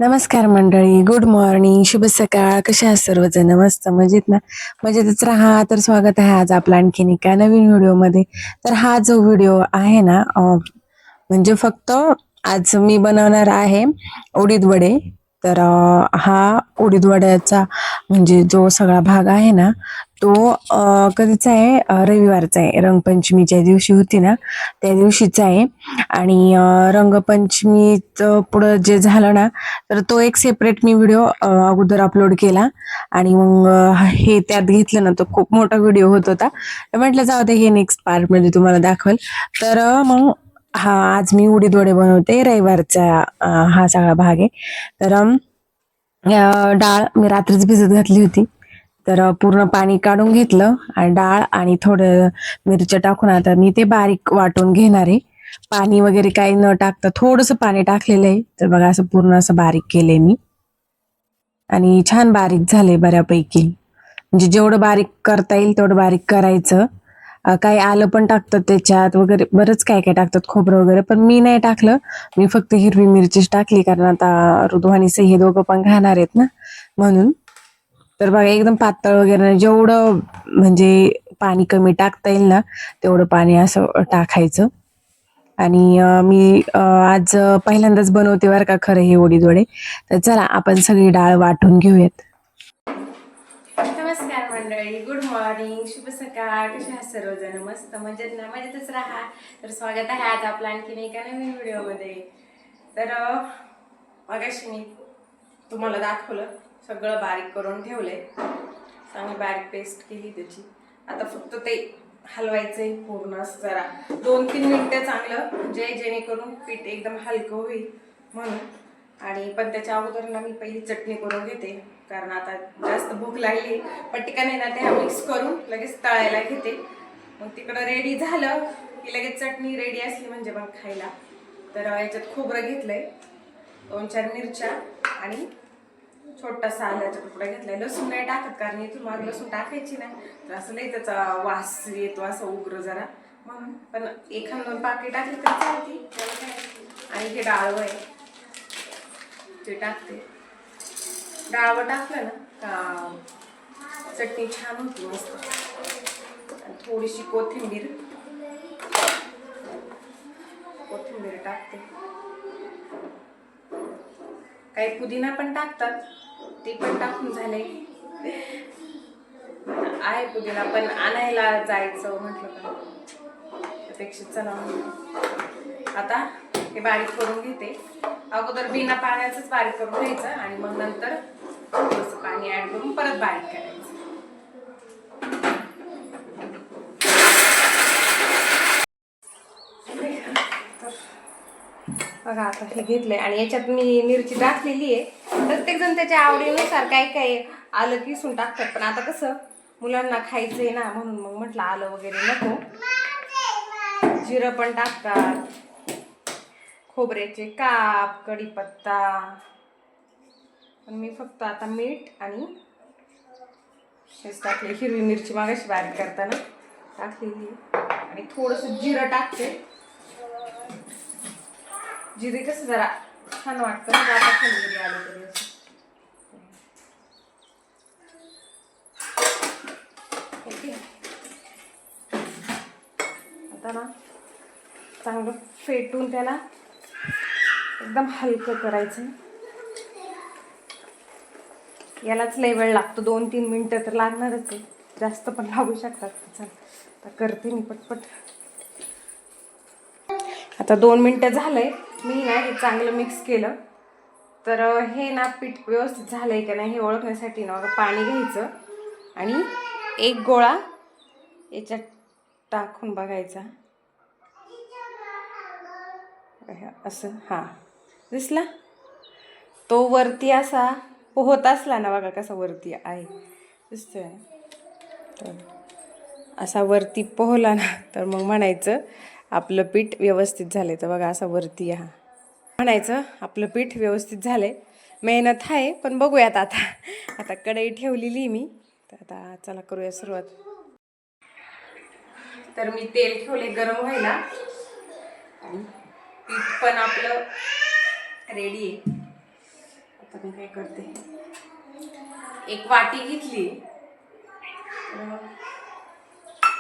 नमस्कार मंडळी, good morning, शुभ सकाळ. कशा आहात सर्वजण? मस्त मजेत ना? मजेतच राहा. तर स्वागत आहे आज आपला आणखीन एका नवीन व्हिडिओमध्ये. तर हा जो व्हिडिओ आहे ना, म्हणजे फक्त आज मी बनवणार आहे उडीद वडे. तर हा उडीद वड्याचा म्हणजे जो सगळा भाग आहे ना, तो कधीचा आहे, रविवारचा आहे. रंगपंचमीच्या दिवशी होती ना, त्या दिवशीचा आहे. आणि रंगपंचमीचं पुढं जे झालं ना, तर तो एक सेपरेट मी व्हिडिओ अगोदर अपलोड केला. आणि मग हे त्यात घेतलं ना, तो खूप मोठा व्हिडिओ होत होता. तर म्हटलं जाऊ दे, हे नेक्स्ट पार्ट मध्ये तुम्हाला दाखवल. तर मग हा आज मी उडीद वडे बनवते. रविवारचा हा सगळा भाग आहे. तर डाळ मी रात्रीच भिजत घातली होती. तर पूर्ण पाणी काढून घेतलं आणि डाळ आणि थोडं मिरच्या टाकून आता मी ते बारीक वाटून घेणार आहे. पाणी वगैरे काही न टाकता थोडंसं पाणी टाकलेलं आहे. तर बघा असं पूर्ण असं बारीक केलंय मी आणि छान बारीक झालंय बऱ्यापैकी. म्हणजे जेवढं बारीक करता येईल तेवढं बारीक करायचं. काही आलं पण टाकतात त्याच्यात वगैरे, बरंच काय काय टाकतात, खोबरं वगैरे, पण मी नाही टाकलं. मी फक्त हिरवी मिरचीच टाकली, कारण आता ऋतू आणि सई हे दोघं पण खाणार आहेत ना, म्हणून. तर बघा एकदम पातळ वगैरे नाही, जेवढं म्हणजे पाणी कमी टाकता येईल ना तेवढं पाणी असं टाकायचं. आणि मी आज पहिल्यांदाच बनवते बरं का खरं हे उडीद वडे. तर चला आपण सगळी डाळ वाटून घेऊयात. नमस्कार मंडळी, गुड मॉर्निंग, शुभ सकाळ. कशा आहात सर्वजण? मस्त मजेत ना? मजेतच राहा. तर स्वागत आहे आज आपला आणखीन एका नवीन व्हिडिओमध्ये. तर मगाशी मी तुम्हाला दाखवलं, सगळं बारीक करून ठेवलंय. चांगली बारीक पेस्ट केली त्याची. आता फक्त ते हलवायचंय पूर्ण जरा 2-3 मिनिटं चांगलं, म्हणजे जेणेकरून पीठ एकदम हलकं होईल म्हणून. आणि पण त्याच्या अगोदर ना मी पहिली चटणी करून घेते, कारण आता जास्त भूक लागली. पटकन आहे ना ते मिक्स करून लगेच तळायला घेते. मग तिकडं रेडी झालं की लगेच चटणी रेडी असली म्हणजे मग खायला. तर याच्यात खोबरं घेतलंय, 2-4 मिरच्या आणि छोटासा आल्याचा तुकडा घेतलाय. लसूण नाही टाकत, कारण इथून माग लसूण टाकायची ना तर असं लई त्याचा वास येतो, असं उग्र जरा, म्हणून. पण 1-2 पाकळी टाकली तर चालती. आणि हे डाळवं आहे ते टाकते. डाळवं टाकलं ना का चटणी छान होती मस्त. आणि थोडीशी कोथिंबीर कोथिंबीर टाकते. काही पुदिना पण टाकतात, ते पण टाकून झाले आहे. पुदिना पण आणायला जायचं म्हटलं का त्यापेक्षा चला. आता हे बारीक करून घेते. अगोदर बिना पाण्याचंच बारीक करून घ्यायचं आणि मग नंतर थोडंसं पाणी ऍड करून परत बारीक करायचं. बघा आता हे घेतलंय आणि याच्यात मी मिरची टाकलेली आहे. प्रत्येक जण त्याच्या आवडीनुसार काही काही आलं किसून टाकतात, पण आता कसं मुलांना खायचंय ना, म्हणून मग म्हटलं आलं वगैरे नको. जिरं पण टाकतात, खोबऱ्याचे काप, कढीपत्ता. पण मी फक्त आता मीठ आणि हेच टाकले. हिरवी मिरची मागाशी बारीक करताना टाकलेली आणि थोडंसं जिरं टाकते. जिरे कसं जरा छान वाटतं ना, जाता खाली जिरे आले तरी असं. ओके, आता ना चांगलं फेटून त्याला एकदम हलकं करायचं. यालाच लय वेळ लागतो, 2-3 मिनिटं तर लागणारच आहे, जास्त पण लागू शकतात. चल आता करते मी पटपट. आता 2 मिनिटं झालंय. मी ना हे चांगलं मिक्स केलं. तर हे ना पीठ व्यवस्थित झालंय का नाही हे ओळखण्यासाठी ना पाणी घ्यायचं आणि एक गोळा याच्यात टाकून बघायचा, असं. हां, दिसला तो वरती असा पोहत असला ना, बघा कसा वरती आहे, दिसतोय. तर असा वरती पोहला ना तर मग म्हणायचं आपलं पीठ व्यवस्थित झालंय. तर बघा असा वरती हा म्हणायचं आपलं पीठ व्यवस्थित झालंय. मेहनत आहे पण बघूयात आता. आता कढई ठेवलेली मी, तर आता चला करूया सुरुवात. तर मी तेल ठेवले गरम व्हायला आणि पीठ पण आपलं रेडी आहे. आता मी काय करते, एक वाटी घेतली.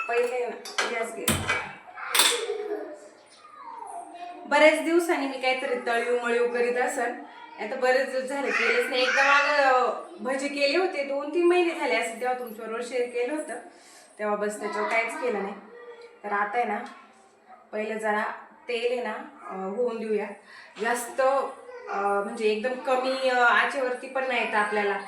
पहिले गॅस घे. बऱ्याच दिवसांनी मी काहीतरी तळीव मळीव करीत असेल. आता बरेच दिवस झाले केलेच नाही. एकदा मागं भजी केले होते, 2-3 महिने झाले असेल, तेव्हा तुमच्याबरोबर शेअर केलं होतं. तेव्हा बस त्याच्यावर काहीच केलं नाही. तर आता आहे ना, पहिलं जरा तेल आहे ना होऊन देऊया. जास्त म्हणजे एकदम कमी आचेवरती पण नाही तर आपल्याला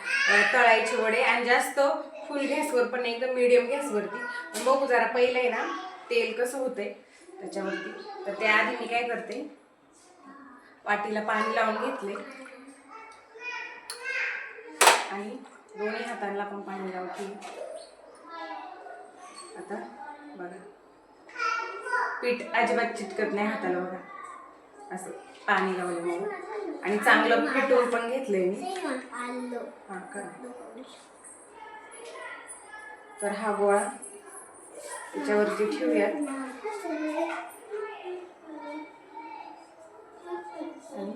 तळायचे वडे, आणि जास्त फुल गॅसवर पण नाही, एकदम मीडियम गॅसवरती. बघू जरा पहिलं आहे ना तेल कसं होतंय त्याच्यावरती. तर त्याआधी मी काय करते, वाटीला पाणी लावून घेतले आणि दोन्ही हातांना पण पाणी लावते. आता बघा, पीठ अजिबात चिटकत नाही हाताला बघा, असं पाणी लावल्यामुळे. आणि चांगलं फेटून पण घेतलंय मी. हा करा. तर हा गोळा त्याच्यावरती ठेवूयात. आणि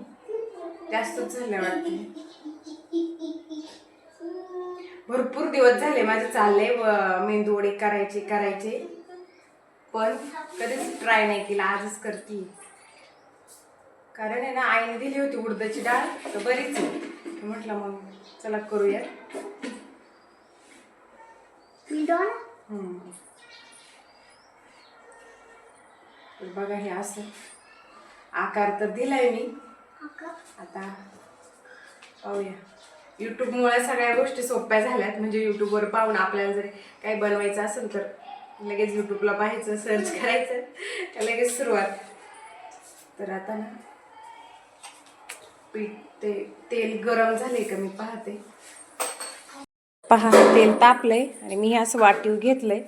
जास्तच झालं वाटतं, भरपूर दिवस झाले माझं चाललंय मेंदू वडे करायचे, पण कधीच ट्राय नाही केला. आजच करते, कारण आहे ना आईने दिली होती उडदाची डाळ, तर बरीच आहे. म्हटलं मग चला करूया. बघा हे असं आकार तर दिलाय मी. आता पाहूया. यूट्यूबमुळे सगळ्या गोष्टी सोप्या झाल्यात. म्हणजे यूट्यूबवर पाहून आपल्याला जर काही बनवायचं असेल तर लगेच यूट्यूबला पाहायचं, सर्च करायचं, लगेच सुरुवात. तर आता ना तेल गरम झाले का मी पाहते. पहा, तेल तापलंय आणि मी असं वाटीव घेतलंय.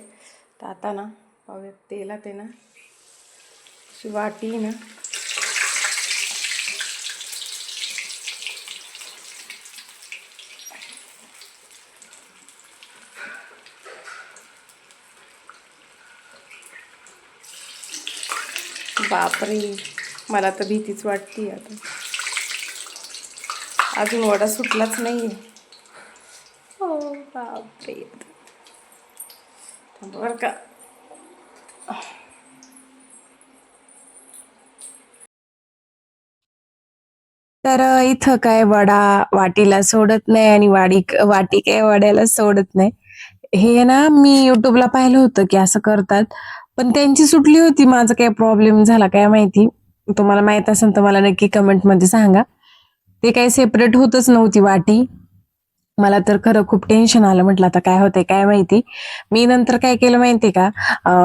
तर आता ना पाहूया, तेलात आहे ना अशी वाटी ना बापरे, मला तर भीतीच वाटते. आता अजून वडा सुटलाच नाहीये. हो बापरे, बरं का. तर इथं काय वडा वाटीला सोडत नाही आणि वाटी काय वड्याला सोडत नाही. हे ना मी युट्यूबला पाहिलं होतं की असं करतात, पण त्यांची सुटली होती. माझा काय प्रॉब्लेम झाला काय माहिती. तुम्हाला माहित असेल तर मला नक्की कमेंट मध्ये सांगा. ते काही सेपरेट होतच नव्हती वाटी. मला तर खरं खूप टेन्शन आलं. म्हटलं आता काय होतंय काय माहिती. मी नंतर काय केलं माहितीये का,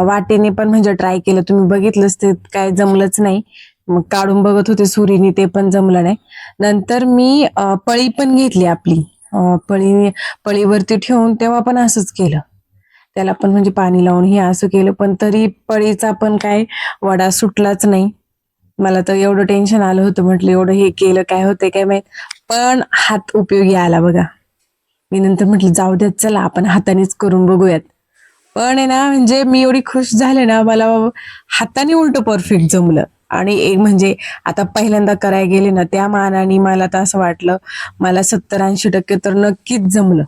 वाटीने पण म्हणजे ट्राय केलं. तुम्ही बघितलंच, ते काय जमलंच नाही. मग काढून बघत होते सुरीने, ते पण जमलं नाही. नंतर मी पळी पण घेतली आपली. पळीवरती ठेवून तेव्हा पण असंच केलं. त्याला पण म्हणजे पाणी लावून हे असं केलं, पण तरी पळीचा पण काय वडा सुटलाच नाही. मला तर एवढं टेन्शन आलं होतं. म्हटलं एवढं हे केलं काय होतंय काय माहित, पण हात उपयोगी आला बघा. मी नंतर म्हटलं जाऊ द्यात, चला आपण हातानेच करून बघूयात. पण आहे ना, म्हणजे मी एवढी खुश झाले ना, मला हाताने उलट परफेक्ट जमलं. आणि एक म्हणजे आता पहिल्यांदा करायला गेले ना, त्या मानाने मला तर असं वाटलं मला 70-80% तर नक्कीच जमलं.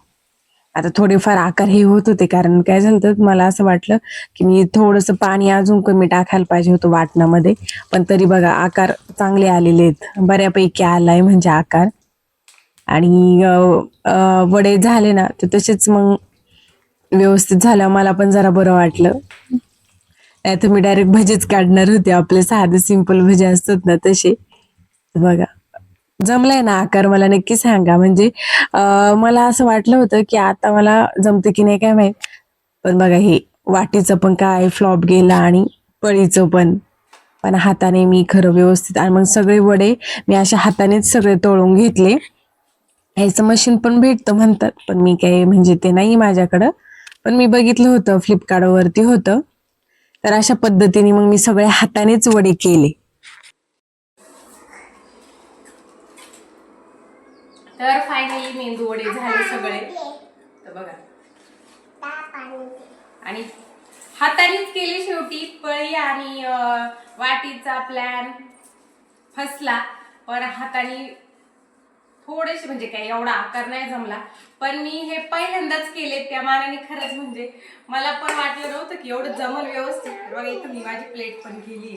आता थोडेफार आकार हे होत होते, कारण काय झालं तर मला असं वाटलं की मी थोडंसं पाणी अजून कमी टाकायला पाहिजे होतं वाटणामध्ये. पण तरी बघा आकार चांगले आलेले आहेत, बऱ्यापैकी आलाय म्हणजे आकार. आणि वडे झाले ना तर तसेच मग व्यवस्थित झालं. मला पण जरा बरं वाटलं. नाही तर मी डायरेक्ट भजीच काढणार होते, आपले साधे सिंपल भजे असतात ना तसे. बघा जमलाय ना आकार, मला नक्की सांगा. म्हणजे मला असं वाटलं होतं की आता मला जमते की नाही काय माहित, पण बघा हे वाटीचं पण काय फ्लॉप गेला आणि पळीचं पण हाताने मी खरं व्यवस्थित. आणि मग सगळे वडे मी अशा हातानेच सगळे तळून घेतले. ह्याचं मशीन पण भेटतं म्हणतात, पण मी काय म्हणजे ते नाही माझ्याकडं. पण मी बघितलं होतं, फ्लिपकार्टवरती होतं. तर अशा पद्धतीने मग मी सगळे हातानेच वडे केले. तर फायनली मेंदू वडे झाले सगळे. तर बघा, आणि हातानेच केले शेवटी. पळी आणि वाटीचा प्लॅन फसला, पण हाताने थोडेसे म्हणजे काही एवढा आकार नाही जमला, पण मी हे पहिल्यांदाच केले त्या मानाने खरंच म्हणजे मला पण वाटलं नव्हतं की एवढं जमल व्यवस्थित. बघा इथं मी माझी प्लेट पण केली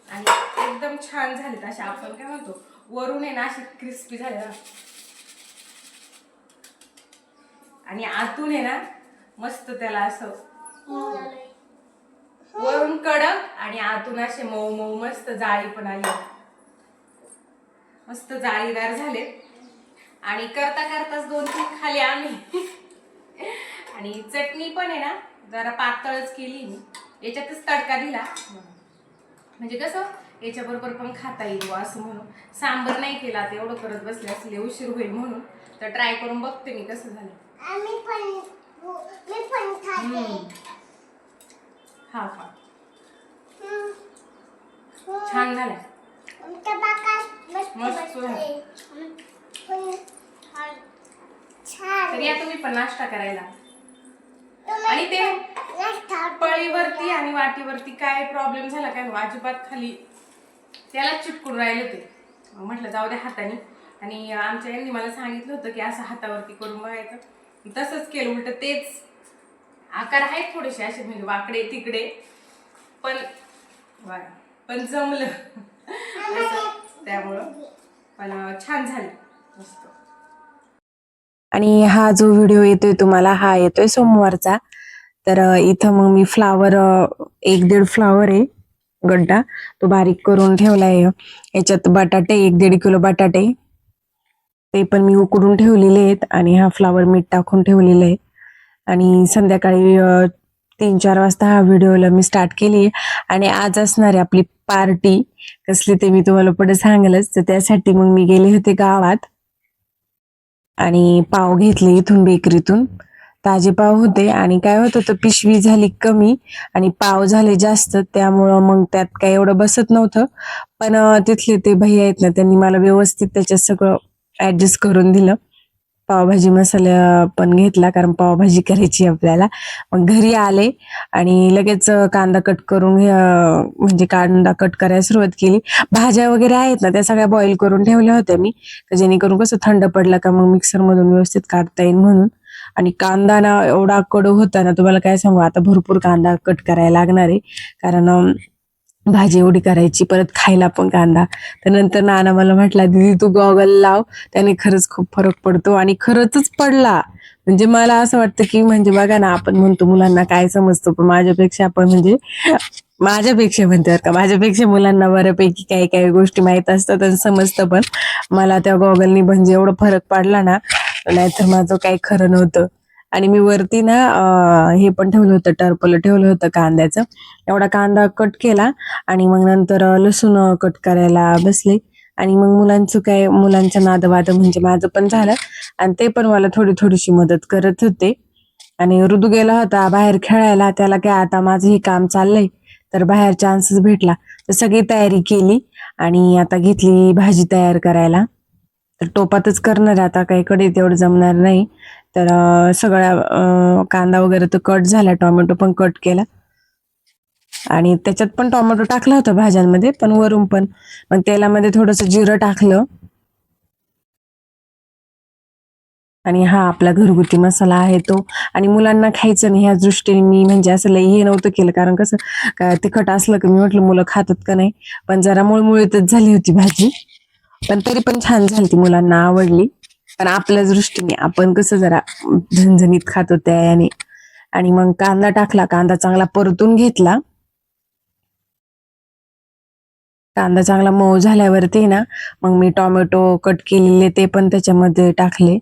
आणि एकदम छान झालेत अशा, आपण काय म्हणतो वरून आहे ना अशी क्रिस्पी झाले ना, आणि आतून आहे ना मस्त त्याला असं वरून कडक आणि आतून असे मऊ मऊ मस्त जाळी पण आली, मस्त जाळीदार झाले. आणि करता करताच 2-3 खाली आम्ही आणि चटणी पण आहे ना जरा पातळच केली मी, याच्यातच तडका दिला म्हणजे कसं याच्याबरोबर पण खाता येईल असं म्हणून. सांबर नाही केला, तेवढं करत बसले असले उशीर होईल म्हणून, तर ट्राय करून बघते मी कसं झालं. हा खा, छान झालंय मस्त झालं. तर या तुम्ही पण नाश्ता करायला. आणि ते पळीवरती आणि वाटीवरती काय प्रॉब्लेम झाला काय अजिबात खाली त्याला चिटकून राहिले होते. म्हटलं जाऊ दे हाताने, आणि आमच्या यांनी मला सांगितलं होतं की असं हातावरती करून बघायचं, तसंच केलं. उलट तेच आकार आहेत थोडेसे असे म्हणजे वाकडे तिकडे, पण जमलं त्यामुळं पण छान झालं मस्त. आणि हा जो व्हिडिओ येतोय तुम्हाला, हा येतोय सोमवारचा. तर इथं मग मी फ्लावर 1-1.5 फ्लावर आहे गड्डा, तो बारीक करून ठेवलाय. याच्यात बटाटे 1-1.5 किलो बटाटे, ते पण मी उकडून ठेवलेले आहेत. आणि हा फ्लावर मीठ टाकून ठेवलेला आहे. आणि संध्याकाळी 3-4 वाजता हा व्हिडिओला मी स्टार्ट केली. आणि आज असणार आहे आपली पार्टी, कसली ते मी तुम्हाला पुढे सांगेलच. तर त्यासाठी मग मी गेले होते गावात आणि पाव घेतले इथून बेकरीतून. ताजे पाव होते आणि काय होत होतं, पिशवी झाली कमी आणि पाव झाले जास्त, त्यामुळं मग त्यात काय एवढं बसत नव्हतं. पण तिथले ते भैया आहेत ना, त्यांनी मला व्यवस्थित त्याच्यात सगळं ऍडजस्ट करून दिलं. पावभाजी मसाला पण घेतला, कारण पावभाजी करायची आपल्याला. मग घरी आले आणि लगेच कांदा कट करून म्हणजे कांदा कट करायला सुरुवात केली. भाज्या वगैरे आहेत ना त्या सगळ्या बॉईल करून ठेवल्या होत्या मी, जेणेकरून कसं थंड पडला का मग मिक्सर मधून व्यवस्थित काढता येईल म्हणून. आणि कांदा ना एवढा कडू होता ना, तुम्हाला काय सांगू, आता भरपूर कांदा कट करायला लागणार आहे, कारण भाजी एवढी करायची, परत खायला पण कांदा. तर नंतर नाना मला म्हटला, दीदी तू गॉगल लाव, त्याने खरंच खूप फरक पडतो. आणि खरंच पडला. म्हणजे मला असं वाटतं की म्हणजे बघा ना, आपण म्हणतो मुलांना काय समजतो, पण माझ्यापेक्षा म्हणते का, माझ्यापेक्षा मुलांना बऱ्यापैकी काही काही गोष्टी माहित असतात आणि समजतं पण. मला त्या गॉगलनी म्हणजे एवढं फरक पडला ना, नाहीतर माझं काही खरं नव्हतं. आणि मी वरती ना हे पण ठेवलं होतं, टरपलं ठेवलं होतं कांद्याचं. एवढा कांदा कट केला आणि मग नंतर लसूण कट करायला बसले. आणि मग मुलांच्या नादवाद म्हणजे माझं पण झालं, आणि ते पण मला थोडी थोडीशी मदत करत होते. आणि ऋतू गेला होता बाहेर खेळायला, त्याला काय आता माझं हे काम चाललंय, तर बाहेर चान्सच भेटला, तर सगळी तयारी केली. आणि आता घेतली भाजी तयार करायला. तर टोपातच करणार आता, काही कडे तेवढं जमणार नाही. तर सगळ्या कांदा वगैरे तर कट झाला, टोमॅटो पण कट केला, आणि त्याच्यात पण टोमॅटो टाकला होता भाज्यांमध्ये, पण वरून पण मग तेलामध्ये थोडंसं जिरं टाकलं. आणि हा आपला घरगुती मसाला आहे तो. आणि मुलांना खायचं नाही ह्या दृष्टीने मी म्हणजे असं लई हे नव्हतं केलं, कारण कसं काय तिखट असलं की मी म्हटलं मुलं खातात का नाही. पण जरा मुळमुळीतच झाली होती भाजी, पण तरी पण छान झाली, ती मुलांना आवडली. पण आपल्या दृष्टीने आपण कसं जरा झणझणीत खातो त्या याने. आणि मग कांदा टाकला, कांदा चांगला परतून घेतला. कांदा चांगला मऊ झाल्यावरती ना मग मी टोमॅटो कट केलेले ते पण त्याच्यामध्ये टाकले.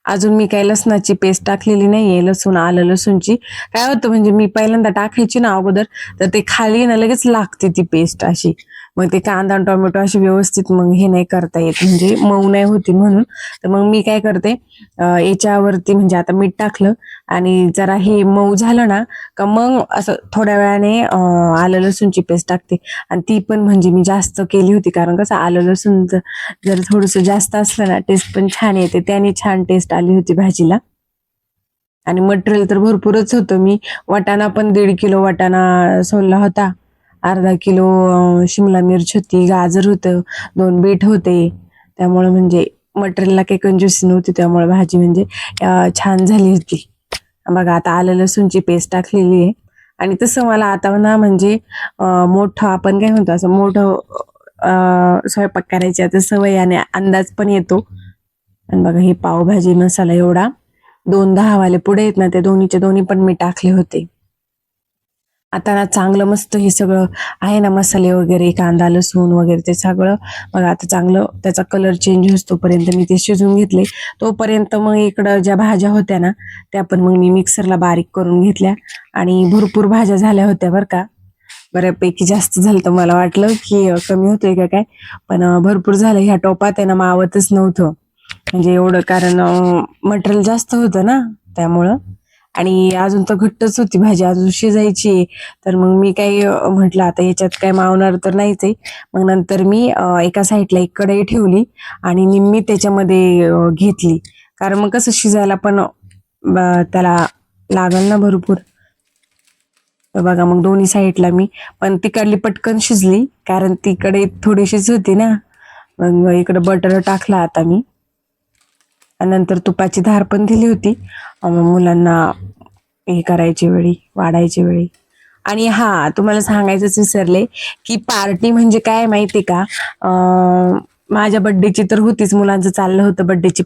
अजून मी काही लसणाची पेस्ट टाकलेली नाहीये, आलं लसूणची. काय होतं म्हणजे मी पहिल्यांदा टाकायची ना अगोदर, तर ते खाली ना लगेच लागते ती पेस्ट अशी. मग ते कांदा आणि टोमॅटो अशी व्यवस्थित मग हे नाही करता येत, म्हणजे मऊ नाही होती म्हणून. तर मग मी काय करते, याच्यावरती म्हणजे आता मीठ टाकलं आणि जरा हे मऊ झालं ना का मग असं थोड्या वेळाने आलं लसूणची पेस्ट टाकते. आणि ती पण म्हणजे मी जास्त केली होती, कारण कसं आलं लसूण जर थोडस जास्त असलं ना टेस्ट पण छान येते, त्याने छान टेस्ट आली होती भाजीला. आणि मटेरियल तर भरपूरच होतं. मी वाटाणा पण 1.5 किलो वाटाणा सोलला होता, अर्धा किलो शिमला मिरच होती, गाजर होतं, 2 बीट होते. त्यामुळे म्हणजे मटेरियलला काही कंजूसी नव्हती, त्यामुळे भाजी म्हणजे छान झाली होती. बघा आता आलं लसूणची पेस्ट टाकलेली आहे. आणि तसं मला आता ना म्हणजे मोठं आपण काय म्हणतो असं मोठं स्वयंपाक करायची आता सवय आणि अंदाज पण येतो. आणि बघा हे पावभाजी मसाला एवढा 2 10 वाले पुढे आहेत ना, ते दोन्हीचे दोन्ही पण मी टाकले होते. आता ना चांगलं मस्त हे सगळं आहे ना, मसाले वगैरे, कांदा लसूण वगैरे ते सगळं बघा आता चांगलं त्याचा कलर चेंज होतोपर्यंत मी ते शिजवून घेतले. तोपर्यंत मग इकडं ज्या भाज्या होत्या ना, त्या पण मग मी मिक्सरला बारीक करून घेतल्या. आणि भरपूर भाज्या झाल्या होत्या बरं का. बऱ्यापैकी जास्त झालं तर मला वाटलं की कमी होतोय का काय, पण भरपूर झालं. ह्या टोपात आहे ना मावतच नव्हतं म्हणजे एवढं, कारण मटेरियल जास्त होतं ना त्यामुळं. आणि अजून तर घट्टच होती भाजी, अजून शिजायची. तर मग मी काही म्हटलं आता याच्यात काय मावणार तर नाहीच आहे. मग नंतर मी एका साईडला एक कढई ठेवली आणि निम्मी त्याच्यामध्ये घेतली, कारण मग कसं शिजायला पण त्याला लागल ना भरपूर. तर बघा मग दोन्ही साईडला मी पण तिकडली पटकन शिजली, कारण ती कढई थोडीशीच होती ना. मग इकडं बटर टाकला आता मी, आणि नंतर तुपाची धार पण दिली होती मुलांना हे करायची वेळी, वाढायची वेळी. आणि हा तुम्हाला सांगायचंच विसरले की पार्टी म्हणजे काय माहिती का, माझ्या बर्थडेची तर होतीच, मुलांचं चाललं होतं बर्थडेची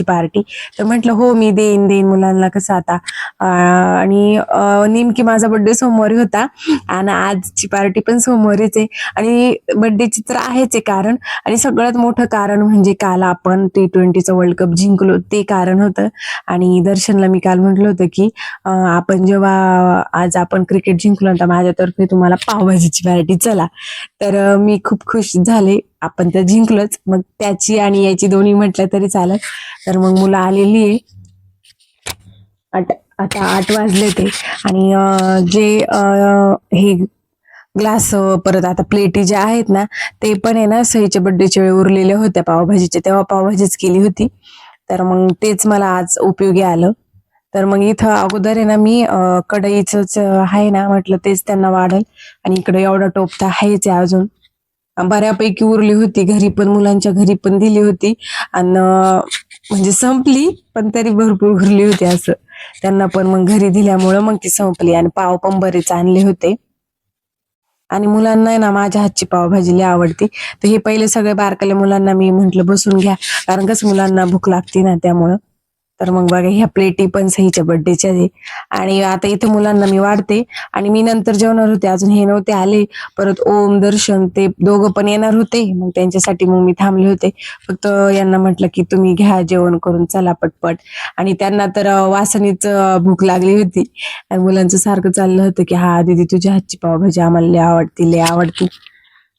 पार्टी. तर म्हटलं हो मी देईन देईन मुलांना कसं आता. आणि नेमकी माझा बर्थडे सोमवारी होता आणि आजची पार्टी पण सोमवारीच आहे. आणि बर्थडेची तर आहेच आहे कारण, आणि सगळ्यात मोठं कारण म्हणजे काल आपण T20चा वर्ल्ड कप जिंकलो ते कारण होतं. आणि दर्शनला मी काल म्हटलं होतं की आपण जेव्हा आज आपण क्रिकेट जिंकलो तर माझ्यातर्फे तुम्हाला पावभाजीची पार्टी चला. तर मी खूप खुश झाले, आपण तर जिंकलोच, मग त्याची आणि याची दोन्ही म्हटलं तरी चालेल. तर मग मुलं आलेली आहे. आता 8 वाजले ते. आणि जे हे ग्लास परत आता प्लेटी ज्या आहेत ना, ते पण आहे ना सईच्या बर्थडेच्या वेळी उरलेल्या होत्या पावभाजीच्या, तेव्हा पावभाजीच केली होती. तर मग तेच मला आज उपयोगी आलं. तर मग इथं अगोदर आहे ना मी कढईच आहे ना, म्हटलं तेच त्यांना वाढेल. आणि इकडे एवढा टोप तर आहेच आहे अजून, बऱ्यापैकी उरली होती, घरी पण मुलांच्या घरी पण दिली होती. आणि म्हणजे संपली पण तरी भरपूर उरली होती असं. त्यांना पण मग घरी दिल्यामुळं मग ती संपली. आणि पाव पण बरेच आणले होते. आणि मुलांना आहे ना माझ्या हातची पावभाजी लई आवडती. तर हे पहिले सगळे बारकाल्या मुलांना मी म्हंटल बसून घ्या, कारण कसं मुलांना भूक लागते ना त्यामुळं. तर मग बघा ह्या प्लेटी पण सईच्या बर्थडेच्या आहे. आणि आता इथे मुलांना मी वाढते. आणि मी नंतर जेवणार होते, अजून हे नव्हते आले. परत ओम दर्शन ते दोघं पण येणार होते, मग त्यांच्यासाठी मग मी थांबले होते. फक्त यांना म्हटलं की तुम्ही घ्या जेवण करून चला पटपट. आणि त्यांना तर वासनीच भूक लागली होती. आणि मुलांचं सारखं चाललं होतं की हा दीदी तुझ्या हातची पावभाजी आम्हाला लय आवडती लय आवडती.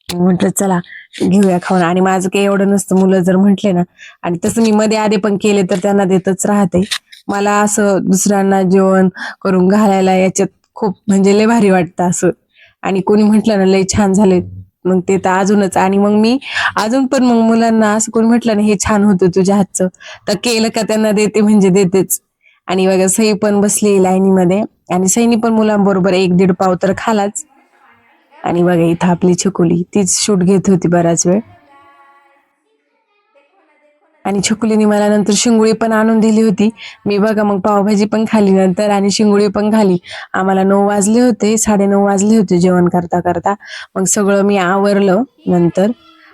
म्हटलं चला घेऊया खाऊन. आणि माझं काही एवढं नसतं, मुलं जर म्हटले ना, आणि तसं मी मध्ये आधे पण केले तर त्यांना देतच राहते. मला असं दुसऱ्यांना जेवण करून घालायला याच्यात खूप म्हणजे लय भारी वाटतं असं. आणि कोणी म्हटलं ना लय छान झाले, मग ते तर अजूनच. आणि मग मी अजून पण मग मुलांना असं कोणी म्हटलं ना हे छान होतं तुझ्या हातचं, तर केलं का त्यांना देते म्हणजे देतेच. आणि बघा सई पण बसली लाईनीमध्ये, आणि सईनी पण मुलांबरोबर 1-1.5 पाव तर खालाच. आणि बघा इथं आपली छकुली तीच शूट घेत होती बराच वेळ. आणि छकुलीने मला नंतर शिंगोळी पण आणून दिली होती. मी बघा मग पावभाजी पण खाली नंतर आणि शिंगोळी पण खाली. आम्हाला 9 वाजले होते, 9:30 वाजले होते जेवण करता करता. मग सगळं मी आवरलं नंतर,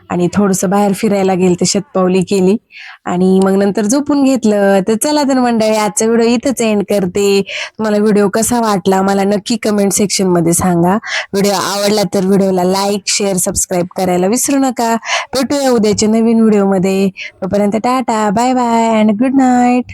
आणि थोडंसं बाहेर फिरायला गेले, तर शतपावली केली. आणि मग नंतर झोपून घेतलं. तर चला तर मंडळी आजचा व्हिडिओ इथंच एंड करते. तुम्हाला व्हिडिओ कसा वाटला मला नक्की कमेंट सेक्शन मध्ये सांगा. व्हिडिओ आवडला तर व्हिडिओला लाईक शेअर सबस्क्राईब करायला विसरू नका. भेटूया उद्याच्या नवीन व्हिडिओ मध्ये. तोपर्यंत tata bye bye and good night.